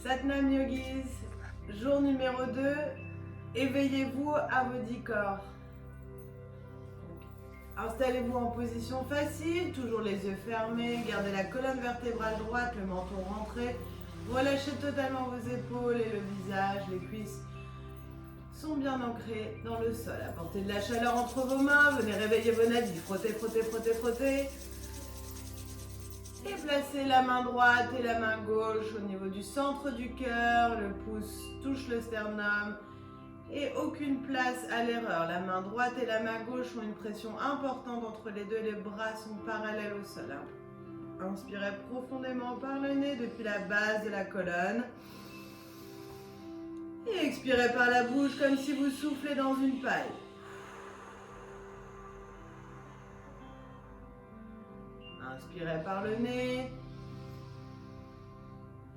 Satnam Yogis, jour numéro 2, éveillez-vous à vos 10 corps. Installez-vous en position facile, toujours les yeux fermés, gardez la colonne vertébrale droite, le menton rentré, relâchez totalement vos épaules et le visage, les cuisses sont bien ancrées dans le sol. Apportez de la chaleur entre vos mains, venez réveiller vos nadis, frottez, frottez, frottez, frottez. Et placez la main droite et la main gauche au niveau du centre du cœur, le pouce touche le sternum et aucune place à l'erreur. La main droite et la main gauche ont une pression importante entre les deux, les bras sont parallèles au sol. Inspirez profondément par le nez depuis la base de la colonne. Et expirez par la bouche comme si vous soufflez dans une paille. Inspirez par le nez.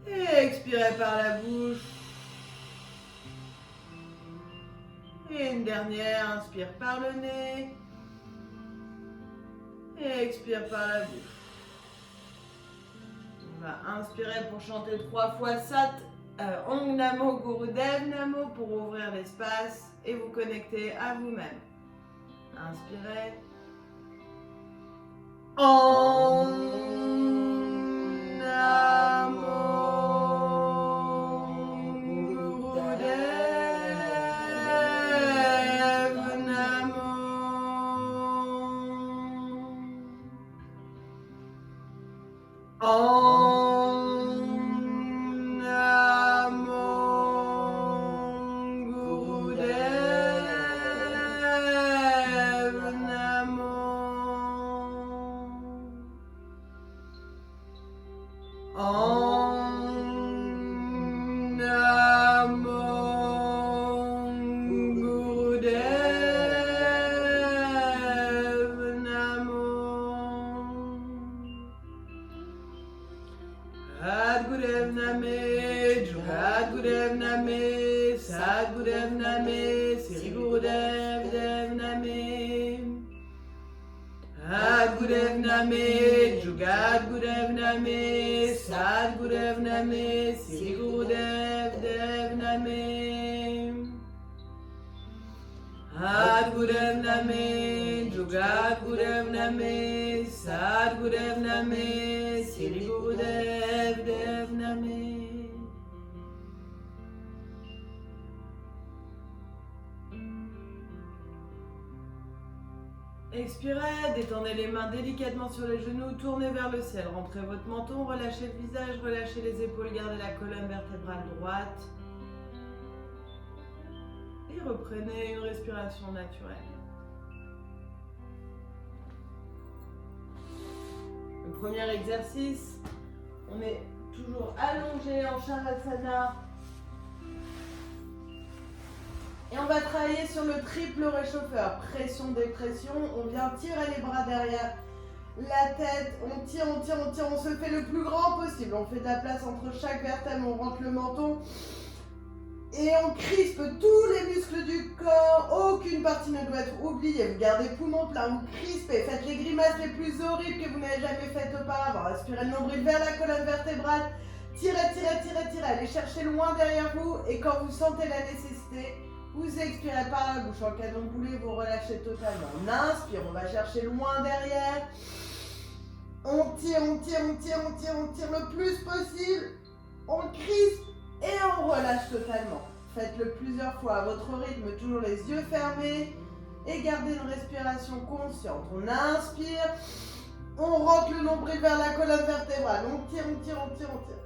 Et expirez par la bouche. Et une dernière, inspire par le nez. Et expire par la bouche. On va inspirer pour chanter 3 fois Sat, Om Namo Gurudev Namo pour ouvrir l'espace et vous connecter à vous-même. Inspirez. Om Namo Gurudev Namo. Om Namo Gurudev Namo. Om Namo Gurudev Namo. Sadgurudev Name, Jugadgurudev Name, Sadgurudev Name, Sri Gurudev Dev Name. Sadgurudev Name, Jugadgurudev Name, Sadgurudev Name, Sri Gurudev Dev Name. Sadgurudev Name, Jugadgurudev Name, Sadgurudev Name, Sri Gurudev Dev Name. Expirez, détendez les mains délicatement sur les genoux, tournez vers le ciel, rentrez votre menton, relâchez le visage, relâchez les épaules, gardez la colonne vertébrale droite. Et reprenez une respiration naturelle. Le premier exercice, on est toujours allongé en Shavasana. Et on va travailler sur le triple réchauffeur. Pression, dépression, on vient tirer les bras derrière la tête, on tire, on tire, on tire, on se fait le plus grand possible. On fait de la place entre chaque vertèbre, on rentre le menton. Et on crispe tous les muscles du corps, aucune partie ne doit être oubliée. Vous gardez poumon plein, vous crispez, faites les grimaces les plus horribles que vous n'avez jamais faites auparavant. Respirez le nombril vers la colonne vertébrale, tirez, tirez, tirez, tirez, allez chercher loin derrière vous. Et quand vous sentez la nécessité, vous expirez par la bouche. En canon boulet, vous relâchez totalement. On inspire, on va chercher loin derrière. On tire, on tire, on tire, on tire, on tire le plus possible. On crispe. Et on relâche totalement. Faites-le plusieurs fois à votre rythme, toujours les yeux fermés. Et gardez une respiration consciente. On inspire. On rentre le nombril vers la colonne vertébrale. On tire, on tire, on tire, on tire.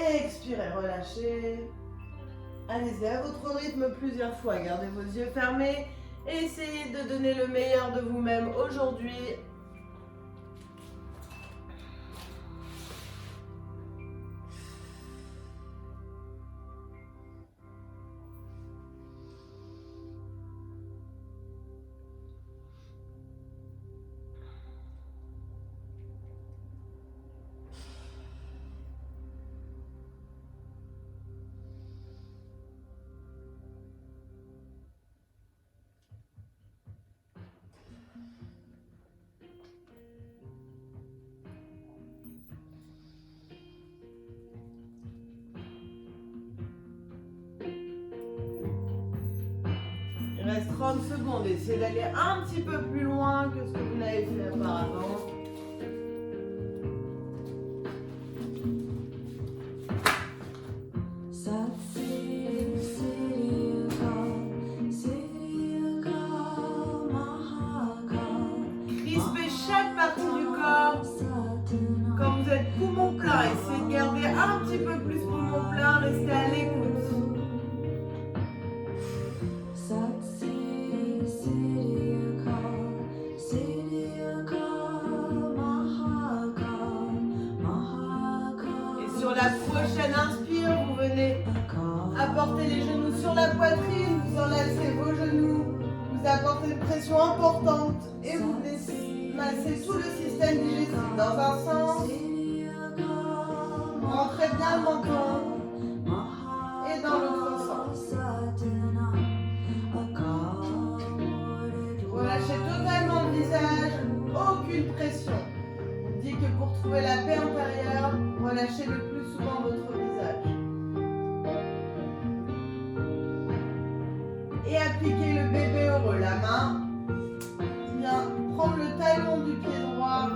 Et expirez, relâchez. Allez-y à votre rythme plusieurs fois. Gardez vos yeux fermés. Et essayez de donner le meilleur de vous-même aujourd'hui. reste 30 secondes. Essayez d'aller un petit peu plus loin que ce que vous n'avez fait auparavant. Crispez chaque partie du corps. Quand vous êtes poumon plein, essayez de garder un petit peu plus poumon plein, restez à l'écoute. Et sur la prochaine inspire, vous venez apporter les genoux sur la poitrine, vous enlacez vos genoux, vous apportez une pression importante et vous massez tout le système digestif dans un sens. Rentrez bien le menton et dans l'autre sens. Relâchez totalement le visage, aucune pression. On dit que pour trouver la paix intérieure, relâchez le plus souvent votre visage. Et appliquez le bébé heureux. La main vient prendre le talon du pied droit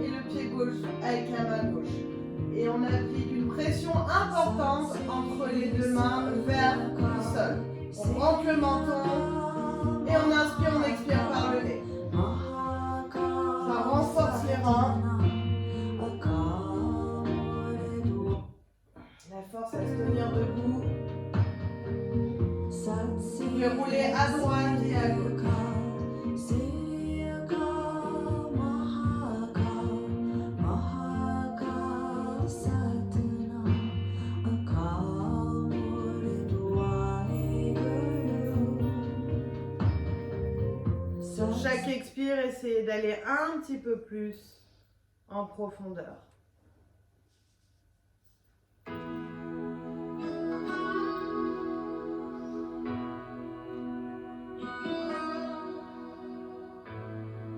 et le pied gauche avec la main gauche. Et on applique une pression importante entre les deux mains vers le sol. On rentre le menton et on inspire, on expire par le nez. Ça renforce les reins. La force à se tenir debout. Vous pouvez rouler à droite et à gauche. Sur chaque expire, essayez d'aller un petit peu plus en profondeur.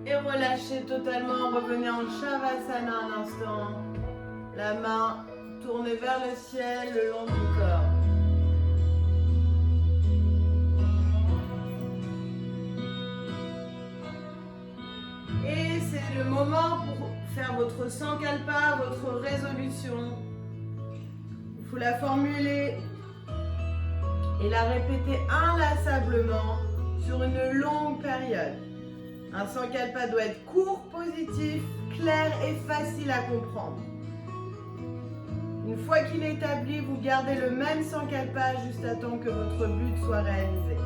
Et relâchez totalement, revenez en Shavasana un instant. La main tournée vers le ciel le long du corps. Et c'est le moment pour faire votre Sankalpa, votre résolution. Il faut la formuler et la répéter inlassablement sur une longue période. Un Sankalpa doit être court, positif, clair et facile à comprendre. Une fois qu'il est établi, vous gardez le même Sankalpa juste à temps que votre but soit réalisé.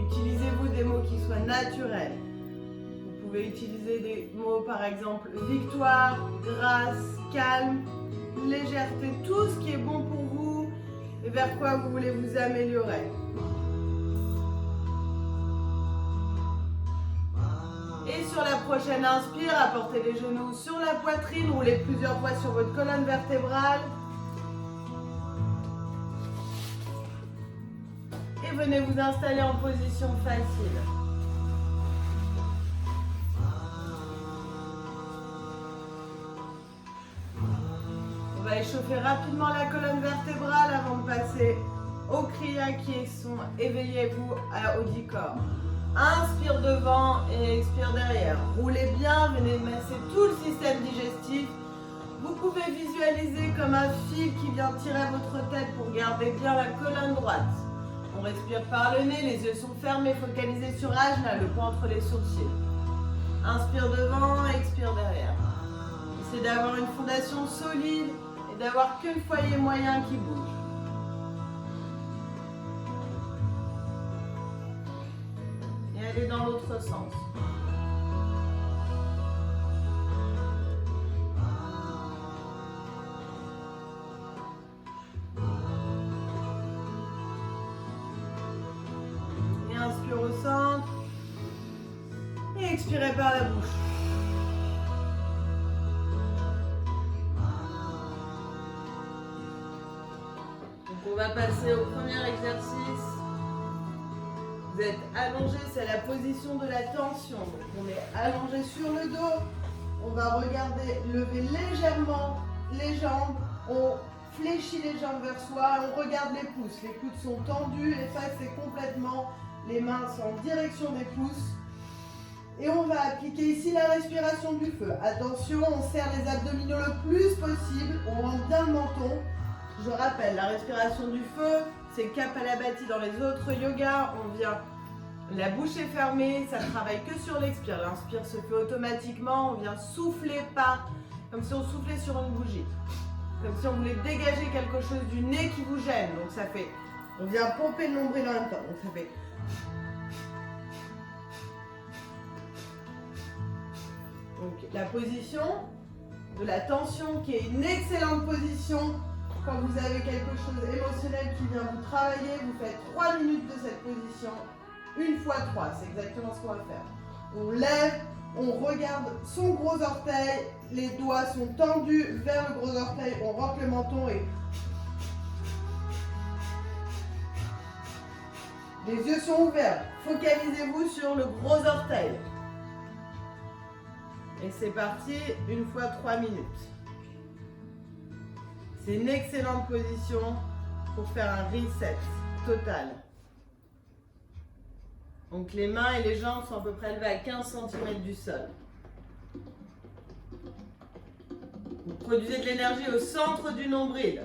Utilisez-vous des mots qui soient naturels. Vous pouvez utiliser des mots par exemple victoire, grâce, calme, légèreté, tout ce qui est bon pour vous et vers quoi vous voulez vous améliorer. Et sur la prochaine inspire, apportez les genoux sur la poitrine, roulez plusieurs fois sur votre colonne vertébrale. Et venez vous installer en position facile. On va échauffer rapidement la colonne vertébrale avant de passer au Kriya qui est son éveillez-vous au 10 corps. Inspire devant et expire derrière. Roulez bien, venez masser tout le système digestif. Vous pouvez visualiser comme un fil qui vient tirer votre tête pour garder bien la colonne droite. On respire par le nez, les yeux sont fermés, focalisés sur Ajna, le point entre les sourcils. Inspire devant, expire derrière. Essayez d'avoir une fondation solide et d'avoir que le foyer moyen qui bouge. Et dans l'autre sens. Et inspire au centre. Et expirez par la bouche. Donc on va passer au premier exercice. Vous êtes allongé, c'est la position de la tension. Donc on est allongé sur le dos. On va regarder, lever légèrement les jambes. On fléchit les jambes vers soi. On regarde les pouces. Les coudes sont tendus. Les fesses, c'est complètement Les mains sont en direction des pouces. Et on va appliquer ici la respiration du feu. Attention, on serre les abdominaux le plus possible. On rentre bien le menton. Je rappelle, la respiration du feu, c'est Kapalabhati dans les autres yogas. On vient, la bouche est fermée, ça ne travaille que sur l'expire. L'inspire se fait automatiquement. On vient souffler par, comme si on soufflait sur une bougie. Comme si on voulait dégager quelque chose du nez qui vous gêne. Donc ça fait, on vient pomper le nombril en même temps. Donc ça fait... Donc, la position de la tension qui est une excellente position quand vous avez quelque chose d'émotionnel qui vient vous travailler. Vous faites 3 minutes de cette position, 1 fois 3, c'est exactement ce qu'on va faire. On lève, on regarde son gros orteil, les doigts sont tendus vers le gros orteil, on rentre le menton et les yeux sont ouverts. Focalisez-vous sur le gros orteil. Et c'est parti, 1 fois 3 minutes. C'est une excellente position pour faire un reset total. Donc les mains et les jambes sont à peu près élevées à 15 cm du sol. Vous produisez de l'énergie au centre du nombril.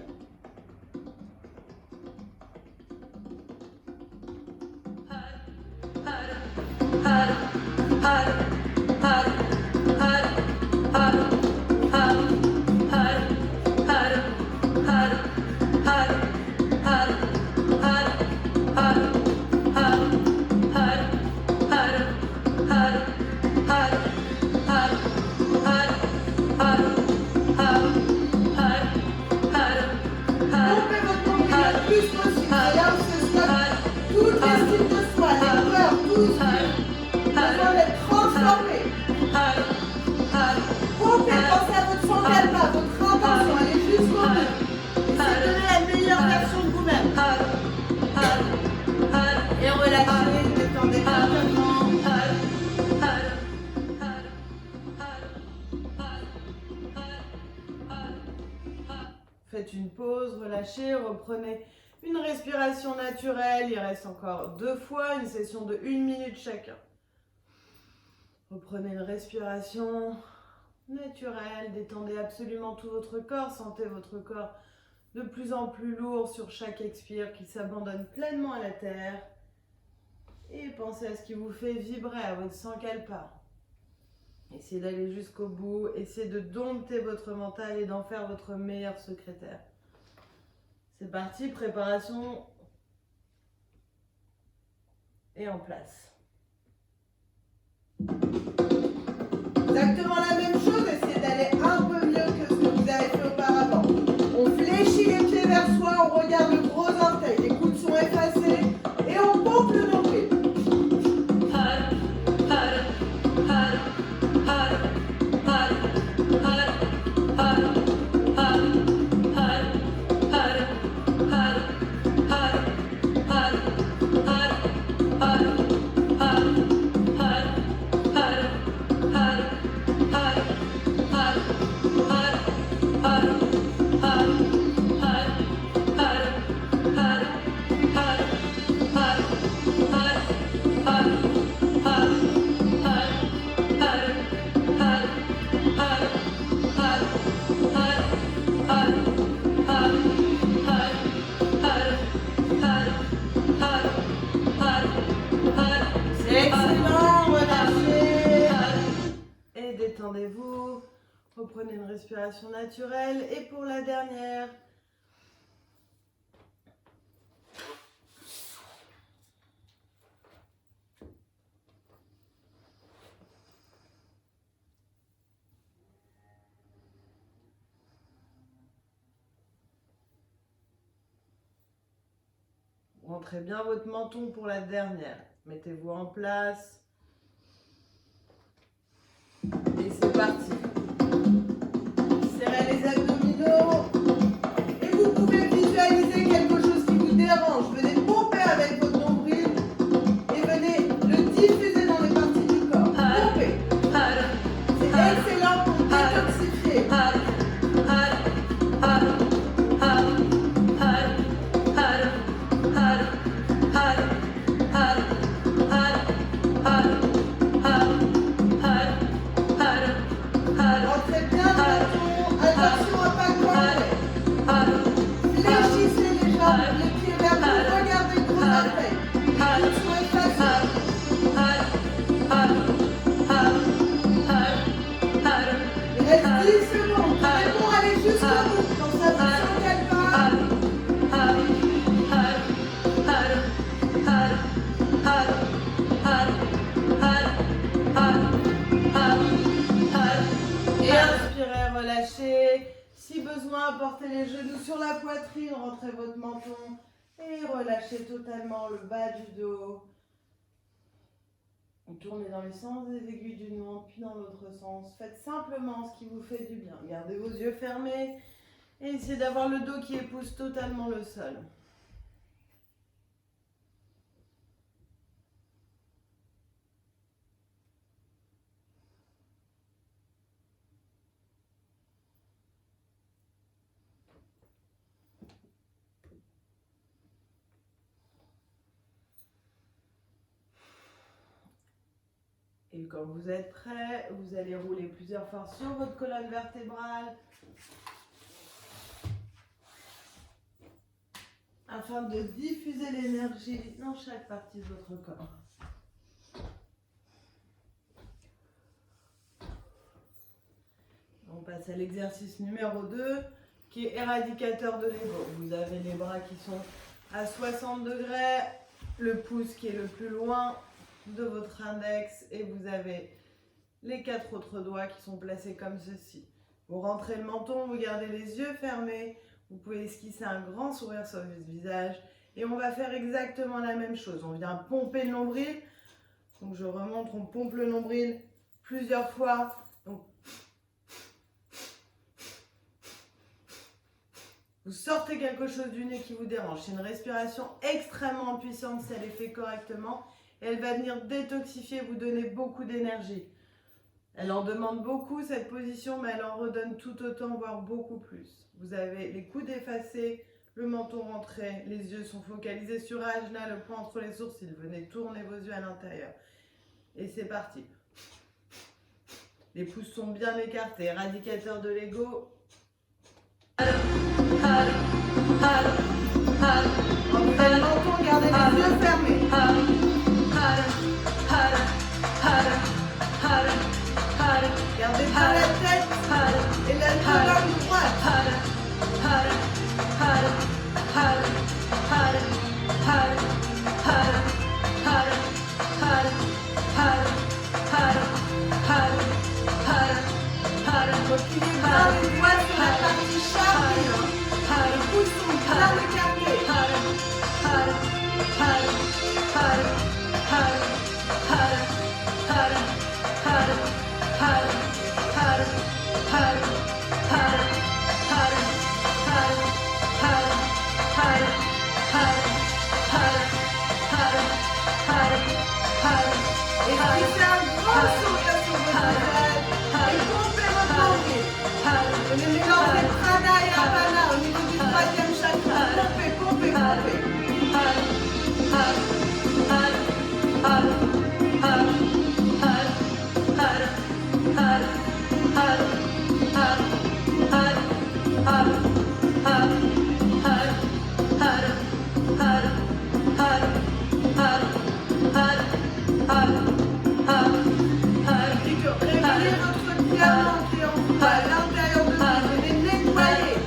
Faites une pause, relâchez, reprenez une respiration naturelle. Il reste encore 2 fois, une session de 1 minute chacun. Reprenez une respiration naturelle, détendez absolument tout votre corps, sentez votre corps de plus en plus lourd sur chaque expire, qui s'abandonne pleinement à la terre. Et pensez à ce qui vous fait vibrer, à votre sang kalpa. Essayez d'aller jusqu'au bout, essayez de dompter votre mental et d'en faire votre meilleur secrétaire. C'est parti, préparation et en place. Exactement la même chose, essayez d'aller un peu mieux que ce que vous avez fait auparavant. On fléchit les pieds vers soi, on regarde le gros orteil, les coudes sont effacés et on pompe le nombril. Détendez-vous, reprenez une respiration naturelle et pour la dernière, rentrez bien votre menton pour la dernière, mettez-vous en place. Et c'est parti. Serrez les abdominaux. Et vous pouvez visualiser quelque chose qui vous dérange. Venez pomper avec votre nombril et venez le diffuser dans les parties du corps. Pompez. C'est excellent pour détoxifier. Rentrez les genoux sur la poitrine, rentrez votre menton et relâchez totalement le bas du dos. Tournez dans les sens des aiguilles d'une montre, puis dans l'autre sens. Faites simplement ce qui vous fait du bien. Gardez vos yeux fermés et essayez d'avoir le dos qui épouse totalement le sol. Et quand vous êtes prêt, vous allez rouler plusieurs fois sur votre colonne vertébrale afin de diffuser l'énergie dans chaque partie de votre corps. On passe à l'exercice numéro 2 qui est éradicateur de l'ego. Vous avez les bras qui sont à 60 degrés, le pouce qui est le plus loin de votre index et vous avez les 4 autres doigts qui sont placés comme ceci. Vous rentrez le menton, vous gardez les yeux fermés, vous pouvez esquisser un grand sourire sur votre visage et on va faire exactement la même chose. On vient pomper le nombril, donc je remonte, on pompe le nombril plusieurs fois. Donc, vous sortez quelque chose du nez qui vous dérange. C'est une respiration extrêmement puissante si elle est faite correctement. Et elle va venir détoxifier, vous donner beaucoup d'énergie. Elle en demande beaucoup cette position, mais elle en redonne tout autant, voire beaucoup plus. Vous avez les coudes effacés, le menton rentré, les yeux sont focalisés sur Ajna, le point entre les sourcils. Venez tourner vos yeux à l'intérieur. Et c'est parti. Les pouces sont bien écartés, éradicateur de l'ego. Entrez le menton, gardez les yeux fermés. Gardez bien la tête et la colonne droite. Reculez bien les doigts sur la partie charnue. Les pouces sont bien écartés. Et faites un grand sourire sur votre visage et pompez votre nombril. On est mélangé prana et apana au niveau du 3e chakra. Pompez, pompez, pompez. Réveillez votre diamant qui est en vous à l'intérieur de vous. Venez nettoyer,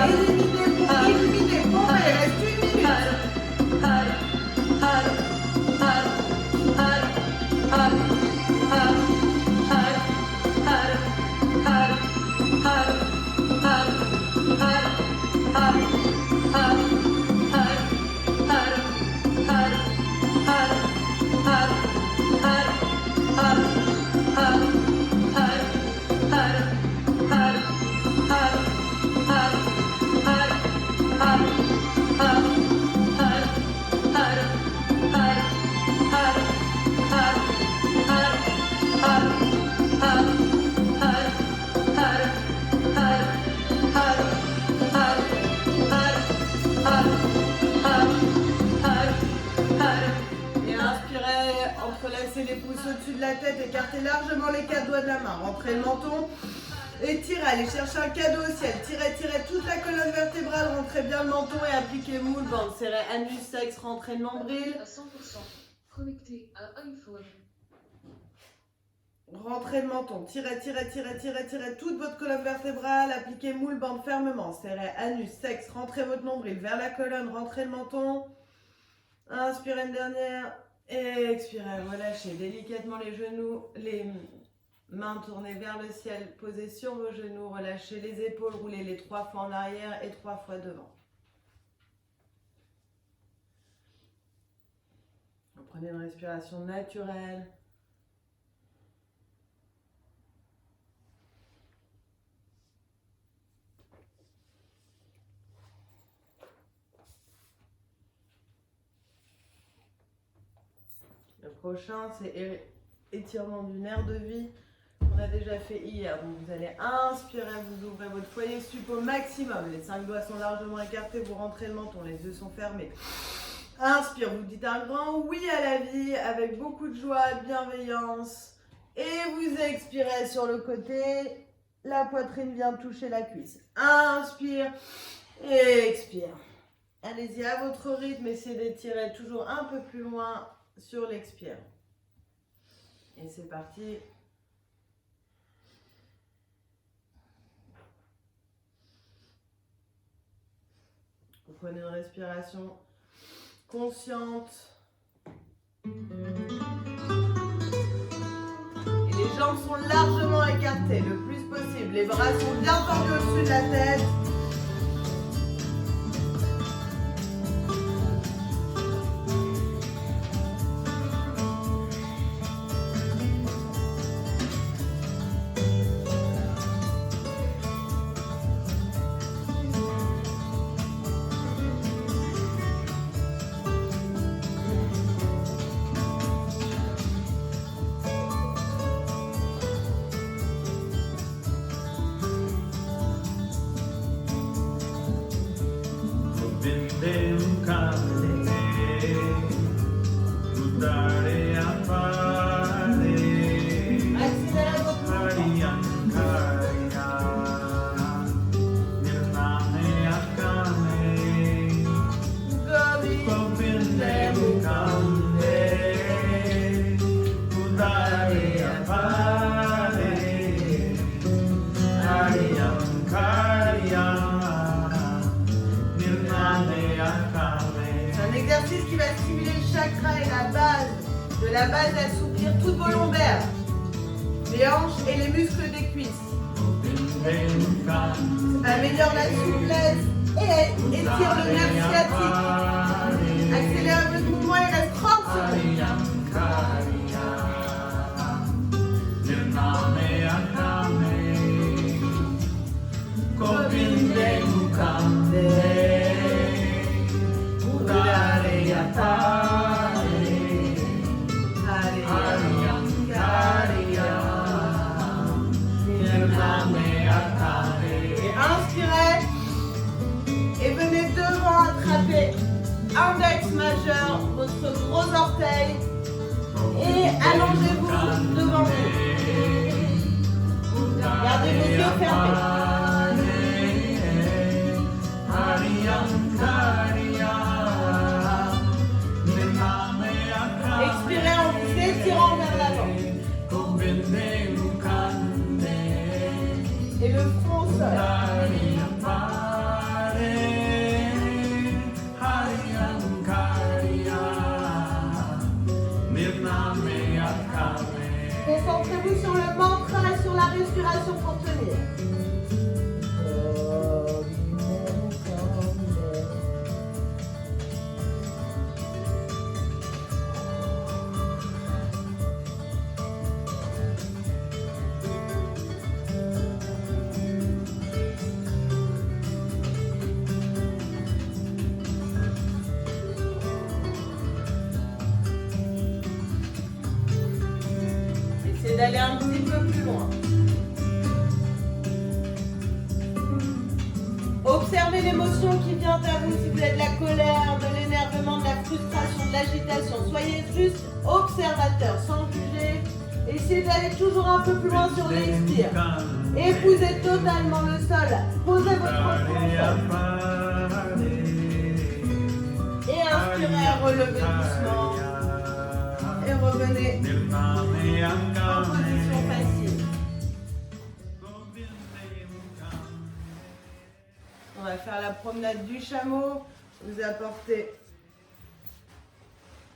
éliminer pour illuminer. Pompez, reste 1 minute. Entrelacez les pouces au-dessus de la tête, écartez largement les 4 doigts de la main, rentrez le menton et tirez, allez chercher un cadeau au ciel, tirez, tirez toute la colonne vertébrale, rentrez bien le menton et appliquez moule bande, serrez anus, sexe, rentrez le nombril. À 100%, connecté à iPhone. Rentrez le menton, tirez, tirez, tirez, tirez, tirez toute votre colonne vertébrale, appliquez moule bande fermement, serrez anus, sexe, rentrez votre nombril vers la colonne, rentrez le menton. Inspirez une dernière. Et expirez, relâchez délicatement les genoux, les Mains tournées vers le ciel, posez sur vos genoux, relâchez les épaules, roulez les 3 fois en arrière et 3 fois devant. Prenez une respiration naturelle. Le prochain, c'est étirement du nerf de vie qu'on a déjà fait hier. Donc vous allez inspirer, vous ouvrez votre foyer sup au maximum. Les 5 doigts sont largement écartés, vous rentrez le menton, les yeux sont fermés. Inspire, vous dites un grand oui à la vie avec beaucoup de joie, de bienveillance. Et vous expirez sur le côté. La poitrine vient toucher la cuisse. Inspire et expire. Allez-y à votre rythme, essayez d'étirer toujours un peu plus loin sur l'expire. Et c'est parti. Vous prenez une respiration consciente. Et les jambes sont largement écartées, le plus possible. Les bras sont bien tendus au-dessus de la tête. La base assouplir toutes vos lombaires, les hanches et les muscles des cuisses. Améliore la souplesse et étire le nerf sciatique. Accélère votre mouvement, il reste 30 secondes. Index majeur, votre gros orteil et allongez-vous devant vous. Gardez vos yeux fermés. Expirez en vous étirant vers l'avant. Et le front au sol. Concentrez-vous sur le mantra et sur la respiration pour tenir. D'aller un petit peu plus loin. Observez l'émotion qui vient à vous, si vous avez de la colère, de l'énervement, de la frustration, de l'agitation. Soyez juste observateur, sans juger. Essayez d'aller toujours un peu plus loin sur l'expire. Épousez totalement le sol. Posez votre menton au sol. Et inspirez, relevez doucement. Et revenez en position facile. On va faire la promenade du chameau. Vous apportez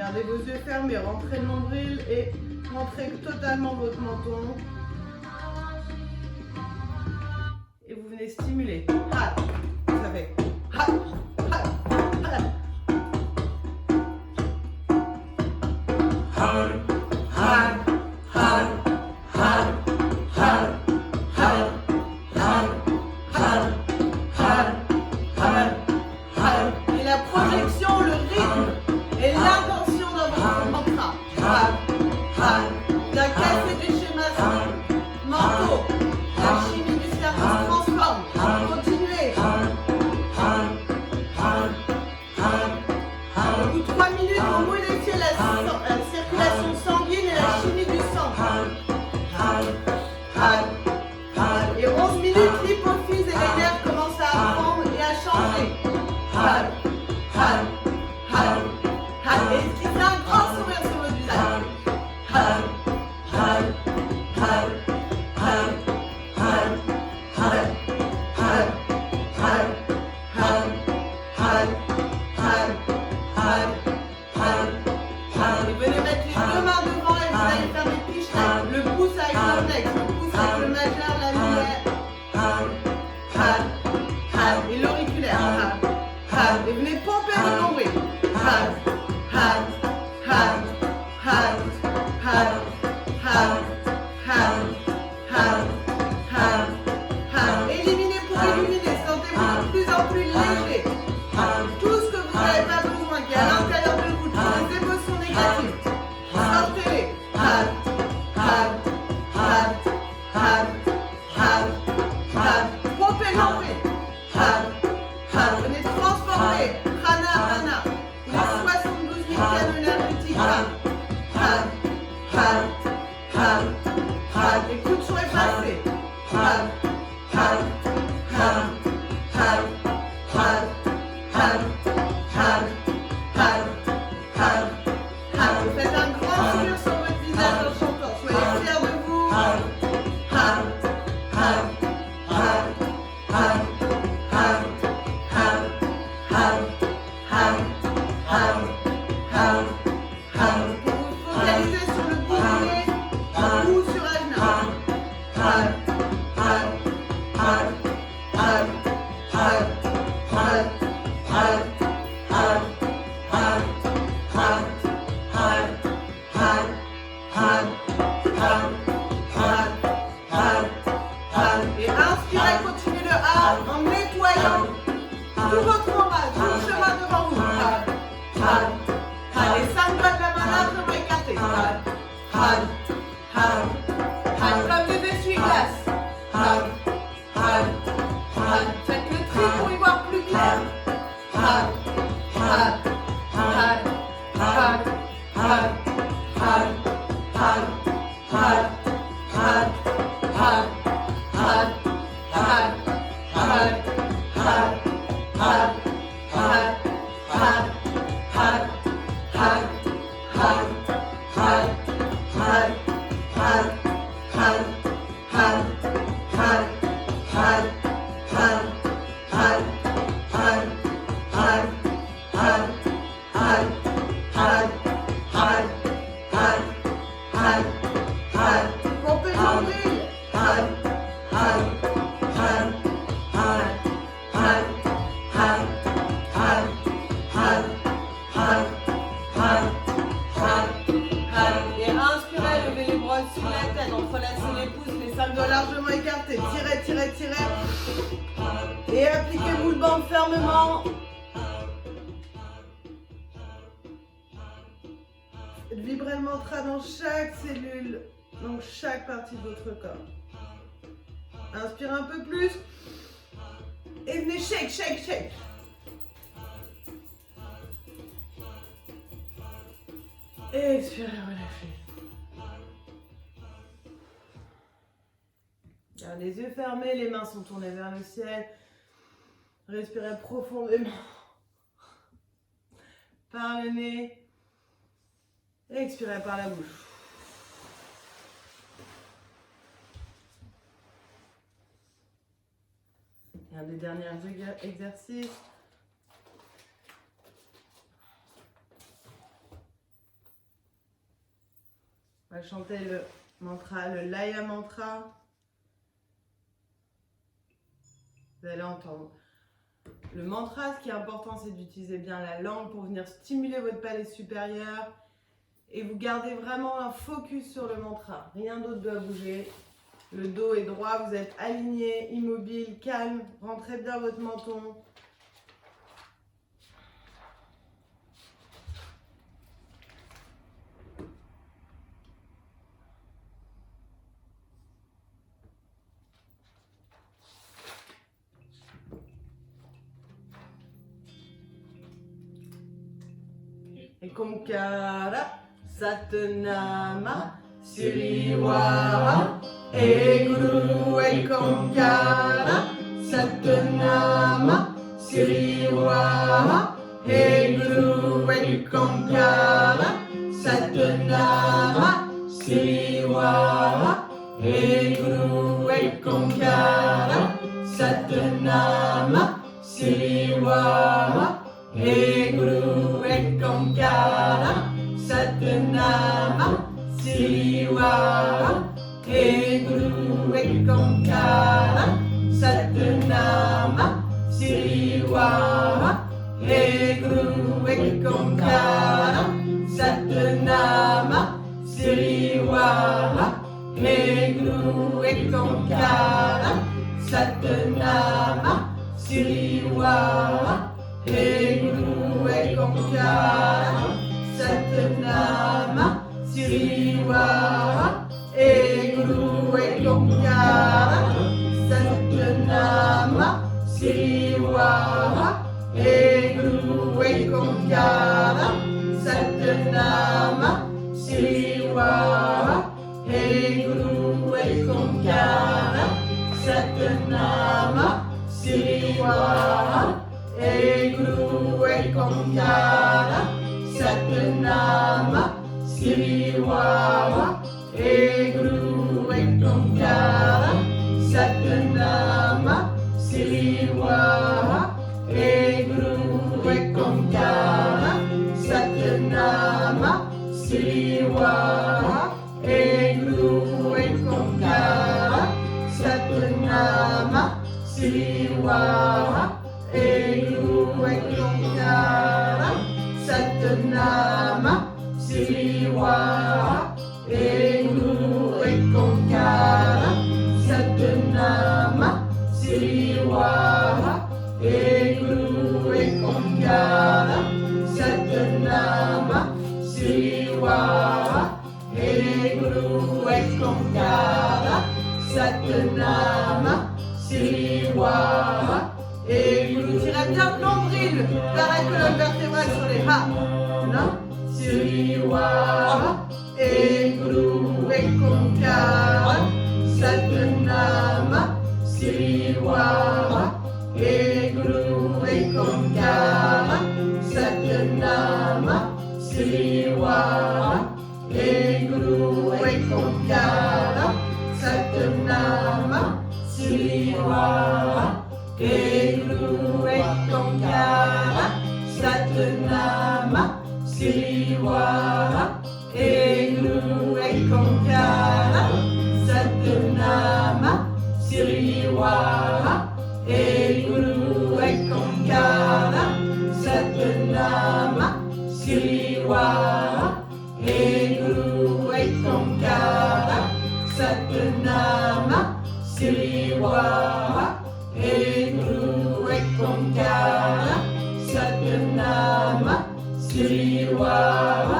Gardez vos yeux fermés, rentrez le nombril et rentrez totalement votre menton. Et vous venez stimuler. Ha. Ça fait ha, ha, ha. Hard, hard, hard, hard, hard, hard, hard, hard, hard, hard, hard. Et la projection, le rythme et l'intention dans votre mantra. Hard, hard. Bien casser des schémas mentaux. La chimie du cerveau se transforme. Continuez. Au bout de 3 minutes, vous modifiez la circulation sanguine et la chimie du sang. Et 11 minutes, l'hypophyse et les nerfs commencent à apprendre et à changer. Et ce qui fait un grand sourire sur votre visage. Et venez mettre les deux mains devant et vous allez faire des picherettes. Le pouce avec l'index, le pouce avec le majeur, la lumière. Et l'auriculaire. Et venez pomper le nombril. Éliminez pour éliminer, sentez-vous de plus en plus léger. Tout ce que vous n'avez pas besoin, qui est à l'intérieur de vous, toutes les émotions négatives, sortez-les. Pompez le nombril. Venez transformer prana, les 72 000 canaux énergétiques. Les coudes sont effacés. Vous faites un grand sourire sur votre visage en chantant. Soyez fiers de vous. Pour vous focaliser sur le bouclier ou sur Ajna. Et inspirez, continuez le A en nettoyant tout votre moral, tout le chemin devant vous. Les 5 doigts de la main largement écartés. Comme des essuie-glaces. Faites le tri pour y voir plus clair. Pompez le nombril. Et inspirez, levez les bras sur la tête, entrelacez les pouces, les 5 doigts largement écartés. Tirez. Et appliquez-vous le bande fermement. Vibrez le mantra dans chaque cellule, dans chaque partie de votre corps. Inspirez un peu plus. Et venez shake. Expirez, relâchez. Gardez les yeux fermés, les mains sont tournées vers le ciel. Respirez profondément par le nez. Expirez par la bouche. Et un des derniers exercices. On va chanter le mantra, le Laya mantra. Vous allez entendre. Le mantra, ce qui est important, c'est d'utiliser bien la langue pour venir stimuler votre palais supérieur. Et vous gardez vraiment un focus sur le mantra. Rien d'autre doit bouger. Le dos est droit, vous êtes aligné, immobile, calme. Rentrez bien votre menton. Ekankara, Satnama, Siriwara, Guru Ekankara, Satnama, Siriwara, Guru Ekankara, Satnama, Siriwara, Guru Ekankara, Satnama, Siriwara. Hey Guru Ekankara, Satnama, Siriwara. Hey Guru Ekankara, Satnama, Siriwara. Hey Guru Ekankara, Satnama, Siriwara. Hey Guru Ekankara, Satnama, Siriwara. Hey Guru Ekankara, Satnama, Siriwara. Hey Guru Ekankara, Satnama, Siriwara. Hey Guru Ekankara, Satnama, Siriwara. Hey Guru Ekankara, Satnama, Siriwara. Hey Guru Ekankara, Satnama, Siriwara. Hey Guru Ekankara, Satnama, Siriwara. Hey Guru Ekankara, Satnama, Siriwara. Hey Guru Ekankara, Satnama, Siriwara. Hey Guru Ekankara, Satnama, Siriwara. Hey Guru Ekankara, Satnama, Siriwara. Hey Guru Ekankara, Satnama, Siriwara. Hey Guru Ekankara, Satnama, Siriwara. Et vous tirez bien le nombril vers la colonne vertébrale sur les pas. Non? Siriwara. Et Guru Ekankara, Satnama, Siriwara. Et Guru Ekankara, Satnama, Siriwara. Et Guru Ekankara, Satnama, Siriwara. Hey Guru Ekankara, Satnama, Siriwara. Hey Guru Ekankara, Satnama, Siriwara. Hey Guru Ekankara, Satnama, Siriwara. Hey Guru Ekankara, Satnama, Siriwara. Hey Guru Ekankara, Satnama, Siriwara.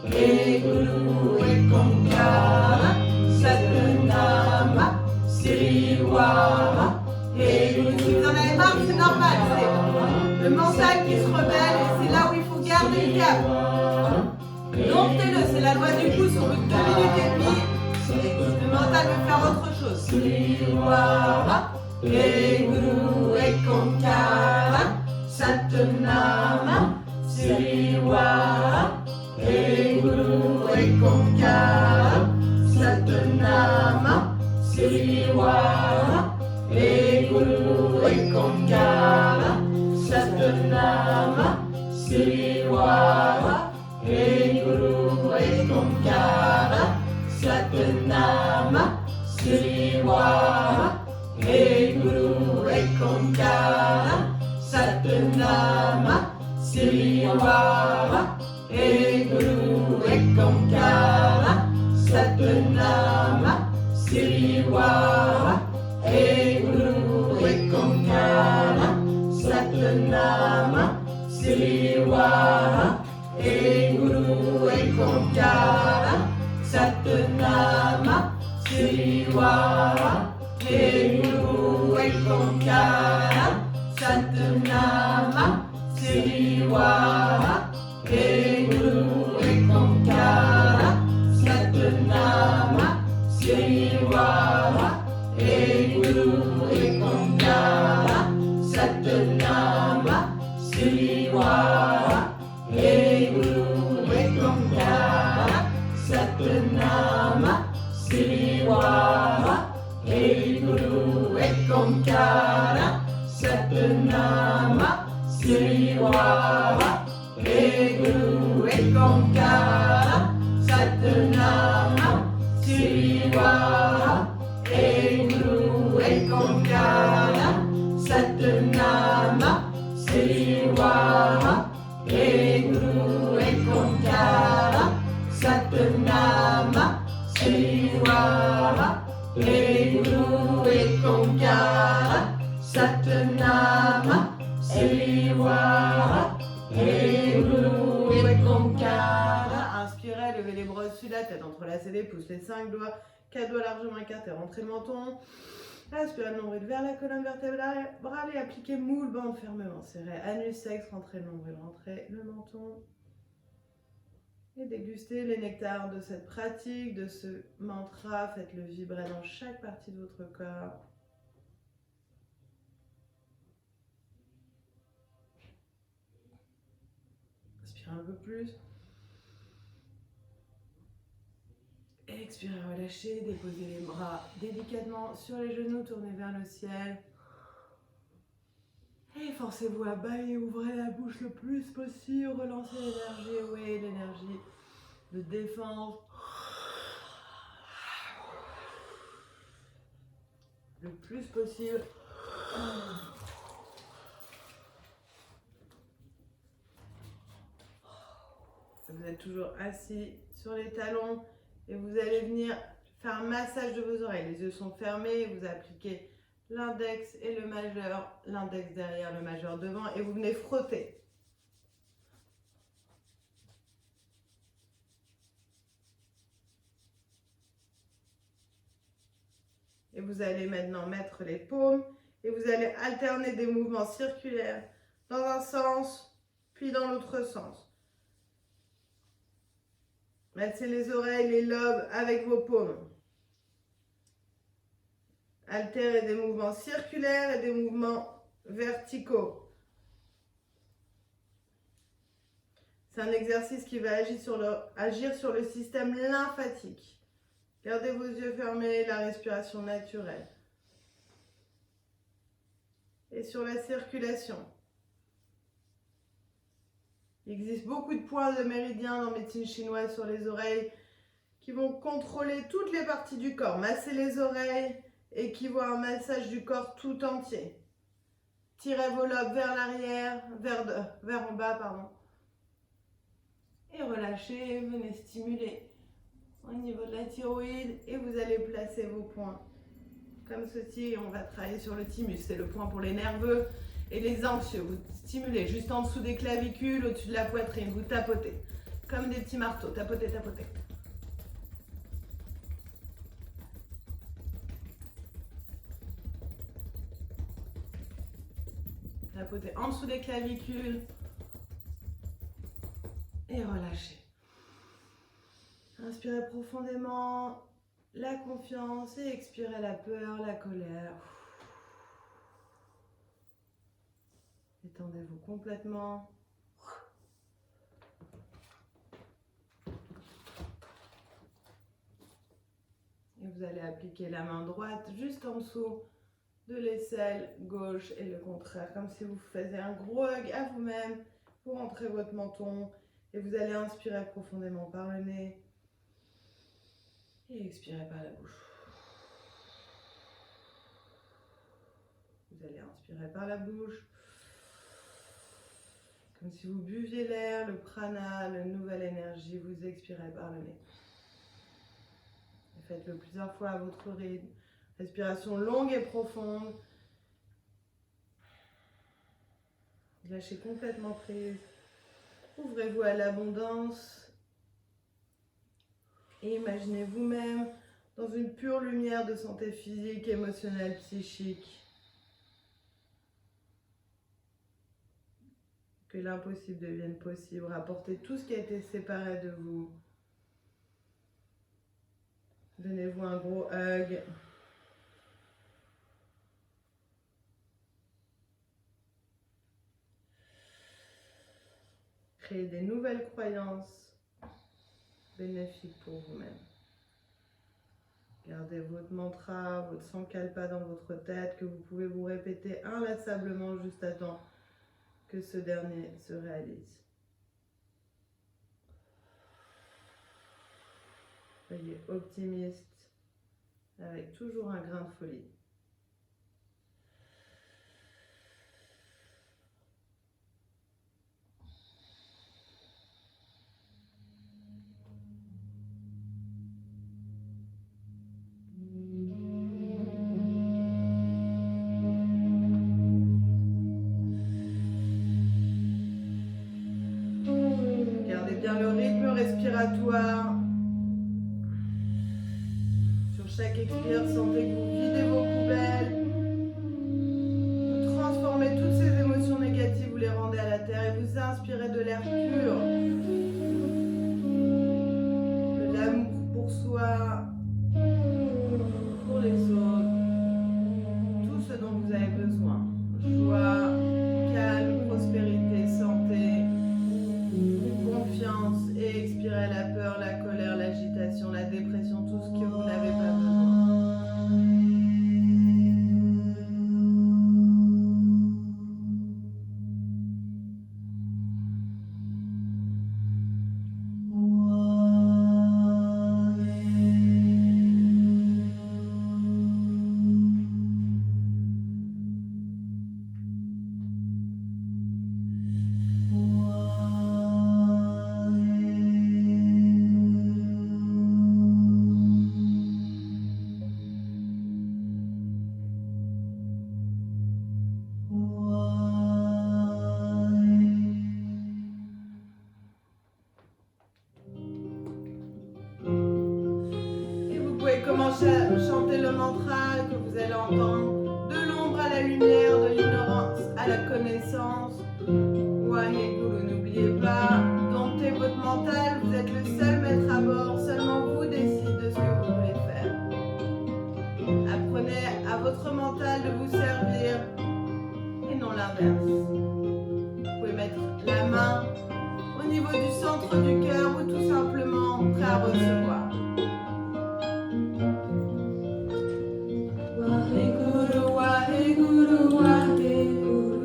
Hey Guru Ekankara, Satnama, Siriwara. Hey Guru. Si vous en avez marre, c'est normal, c'est le mental qui se rebelle et c'est là où il faut garder le cap. Domptez-le, c'est la loi du pouce, au bout de 2 minutes et demie, le mental veut faire autre chose. Siriwara. Hey Guru Ekankara, Satnama, Siriwara. Hey Guru Ekankara, Satnama, Siriwara. Hey Guru Ekankara, Satnama, Siriwara. Hey Guru Ekankara, Satanama Srivaha Hey Guru Ekonkara Satanama Srivaha Hey Guru Ekonkara Satanama Srivaha Hey Guru Ekonkara Satanama Srivaha Hey Guru Ekonkara Satanama Srivaha Hey Guru Ekonkara Satanama Srivaha Hey Guru Ekonkara Satanama Srivaha Hey Guru Ekonkara Satanama Srivaha Hey Guru Ekonkara Satanama Srivaha Hey Guru Ekonkara Satanama Srivaha Hey Guru Ekonkara Satanama Srivaha Hey Guru Ekonkara Satanama Srivaha Hey Guru Ekonkara Satanama Srivaha Hey Guru Ekonkara Satanama Srivaha Hey Guru Ekonkara. Inspirez, levez les bras au-dessus de la tête, entrelacez les pouces, les 5 doigts, 4 doigts largement écartés, rentrez le menton. Aspirez le nombril vers la colonne vertébrale et appliquez moule bande fermement serré. Anus sexe, rentrez le nombril, rentrez le menton. Et dégustez les nectars de cette pratique, de ce mantra. Faites-le vibrer dans chaque partie de votre corps. Inspirez un peu plus. Expirez, relâchez, déposez les bras délicatement sur les genoux, tournez vers le ciel. Et forcez-vous à bâiller, ouvrez la bouche le plus possible, relancez l'énergie, oui, l'énergie de défense. Le plus possible. Vous êtes toujours assis sur les talons. Et vous allez venir faire un massage de vos oreilles. Les yeux sont fermés, vous appliquez l'index et le majeur, l'index derrière, le majeur devant, et vous venez frotter. Et vous allez maintenant mettre les paumes, et vous allez alterner des mouvements circulaires dans un sens, puis dans l'autre sens. Massez les oreilles, les lobes avec vos paumes. Alternez des mouvements circulaires et des mouvements verticaux. C'est un exercice qui va agir sur le système lymphatique. Gardez vos yeux fermés, la respiration naturelle. Et sur la circulation. Il existe beaucoup de points de méridien dans médecine chinoise sur les oreilles qui vont contrôler toutes les parties du corps. Masser les oreilles équivaut à un massage du corps tout entier. Tirez vos lobes vers l'arrière, vers en bas, pardon. Et relâchez, venez stimuler au niveau de la thyroïde et vous allez placer vos points comme ceci. On va travailler sur le thymus, c'est le point pour les nerveux et les anxieux. Vous stimulez juste en dessous des clavicules, au-dessus de la poitrine, vous tapotez comme des petits marteaux, tapotez, tapotez. Tapotez en dessous des clavicules et relâchez. Inspirez profondément la confiance et expirez la peur, la colère. Détendez-vous complètement. Et vous allez appliquer la main droite juste en dessous de l'aisselle gauche et le contraire, comme si vous faisiez un gros hug à vous-même. Vous rentrez votre menton et vous allez inspirer profondément par le nez. Et expirez par la bouche. Vous allez inspirer par la bouche. Comme si vous buviez l'air, le prana, la nouvelle énergie. Vous expirez par le nez. Faites-le plusieurs fois à votre rythme. Respiration longue et profonde. Lâchez complètement prise. Ouvrez-vous à l'abondance. Et imaginez vous-même dans une pure lumière de santé physique, émotionnelle, psychique. Que l'impossible devienne possible. Rapportez tout ce qui a été séparé de vous. Donnez-vous un gros hug. Créez des nouvelles croyances bénéfiques pour vous-même. Gardez votre mantra, votre sankalpa dans votre tête que vous pouvez vous répéter inlassablement juste à temps que ce dernier se réalise. Soyez optimiste avec toujours un grain de folie. Gardez bien le rythme respiratoire. Chaque expire, sentez que vous videz vos poubelles. Vous transformez toutes ces émotions négatives, vous les rendez à la terre et vous inspirez de l'air pur. De l'amour pour soi, pour les autres. Tout ce dont vous avez besoin. Joie, calme, prospérité, santé, confiance. Et expirez la peur, la colère, l'agitation, la dépression, tout ce que vous n'avez pas besoin. Commencez à chanter le mantra que vous allez entendre. De l'ombre à la lumière, de l'ignorance à la connaissance. Waheguru, n'oubliez pas, domptez votre mental, vous êtes le seul maître à bord, seulement vous décidez de ce que vous voulez faire. Apprenez à votre mental de vous servir et non l'inverse. Vous pouvez mettre la main au niveau du centre du cœur ou tout simplement prêt à recevoir. Waheguru, Waheguru, Waheguru,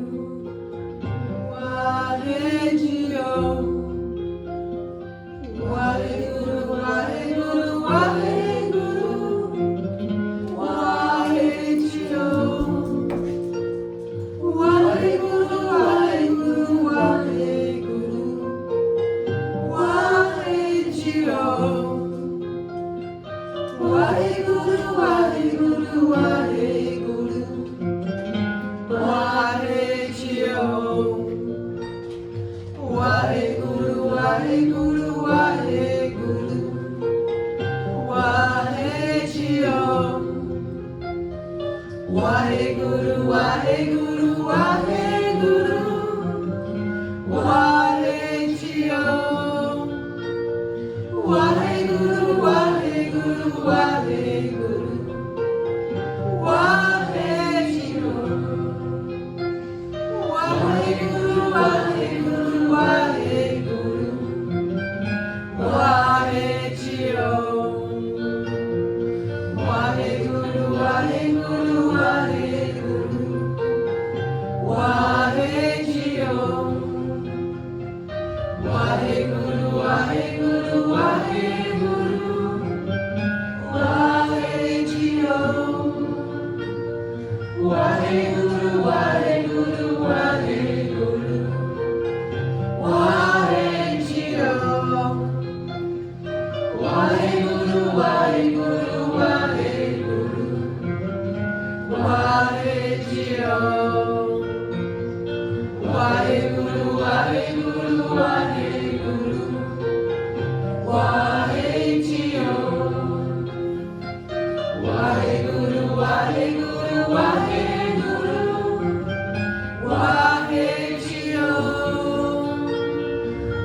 Waheguru, Waheguru, Waheguru, Waheguru, Waheguru, Waheguru, Waheguru, Waheguru, Waheguru, Waheguru, Waheguru, Waheguru, Waheguru,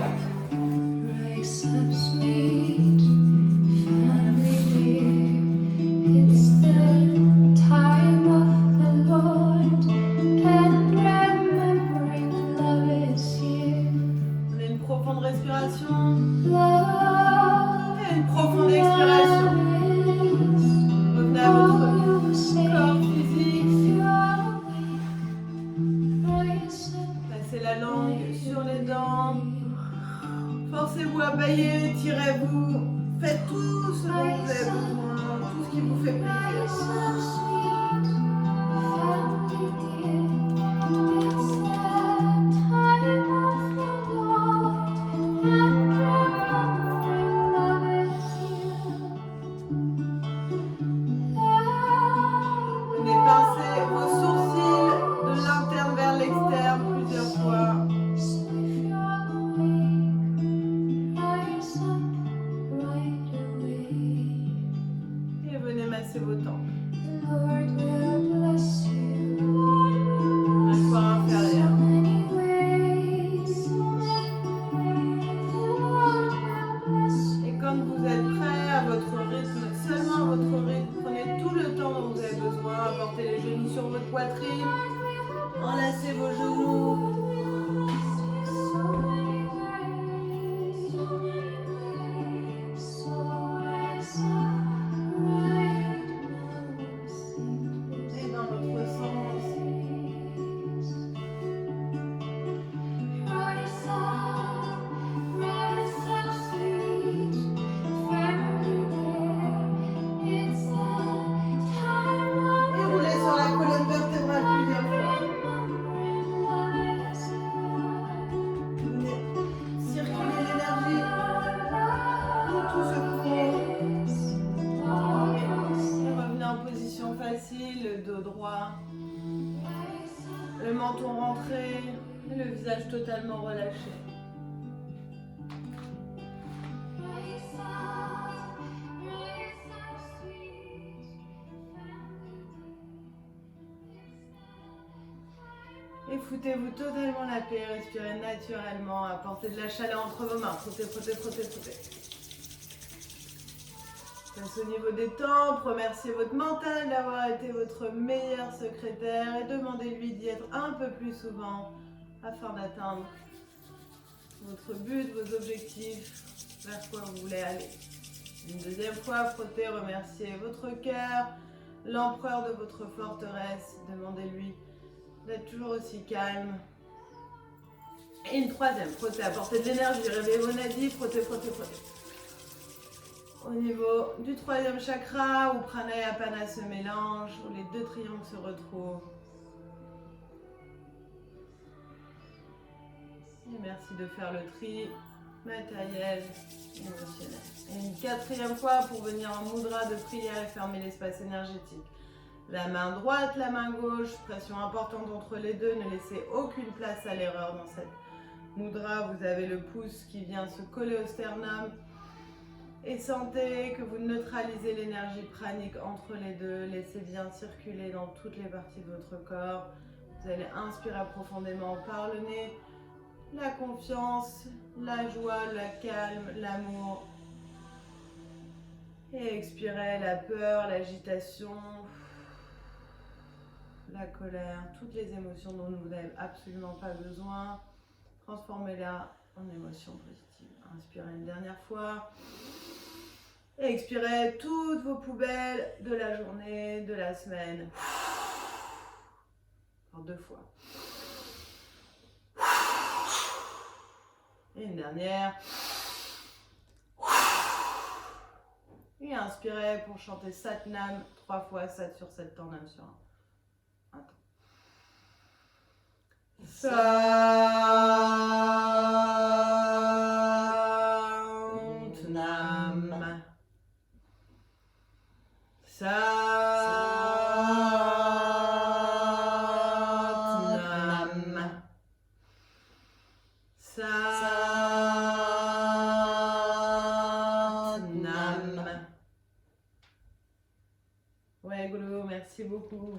Rise up, sweet family dear. It's the time of the Lord, and remembering love is here. On a une profonde respiration Love et une profonde expiration. Revenez à votre corps physique. Passez la langue sur les dents. Forcez-vous à bailler, tirez-vous. Faites tout ce dont vous avez besoin, tout ce qui vous fait plaisir. Venez pincer vos sourcils de l'interne vers l'externe plusieurs fois. Et venez masser vos tempes. Mâchoire inférieure. Et quand vous êtes prêt à votre rythme, seulement à votre rythme, prenez tout le temps dont vous avez besoin. Portez les genoux sur votre poitrine. Enlacez vos genoux. Et dans l'autre sens. Et roulez sur la colonne vertébrale plusieurs fois. Venez circuler l'énergie dans tout ce cours. Et revenez en position facile, le dos droit, le menton rentré et le visage totalement relâché. Et foutez-vous totalement la paix, respirez naturellement, apportez de la chaleur entre vos mains, frottez, frottez, frottez, frottez. Passe au niveau des tempes, remerciez votre mental d'avoir été votre meilleur secrétaire et demandez-lui d'y être un peu plus souvent afin d'atteindre votre but, vos objectifs, vers quoi vous voulez aller. Une deuxième fois, frottez, remerciez votre cœur, l'empereur de votre forteresse, demandez-lui d'être toujours aussi calme. Et une troisième, frottez, apportez de l'énergie, réveillez vos nadis, frottez, frottez, frottez. Au niveau du troisième chakra, où prana et apana se mélangent, où les deux triangles se retrouvent. Et merci de faire le tri matériel, émotionnel. Et une quatrième fois pour venir en mudra de prière et fermer l'espace énergétique. La main droite, la main gauche, pression importante entre les deux, ne laissez aucune place à l'erreur dans cette mudra. Vous avez le pouce qui vient se coller au sternum et sentez que vous neutralisez l'énergie pranique entre les deux. Laissez bien circuler dans toutes les parties de votre corps. Vous allez inspirer profondément par le nez la confiance, la joie, la calme, l'amour. Et expirez la peur, l'agitation, la colère, toutes les émotions dont vous n'avez absolument pas besoin. Transformez-la en émotions positives. Inspirez une dernière fois. Et expirez toutes vos poubelles de la journée, de la semaine. Encore 2 fois. Et une dernière. Et inspirez pour chanter Satnam 3 fois, 7 sur 7 temps, Nam sur 1. Attends. Satnam. Satnam. Satnam. Ouais, Golo, merci beaucoup.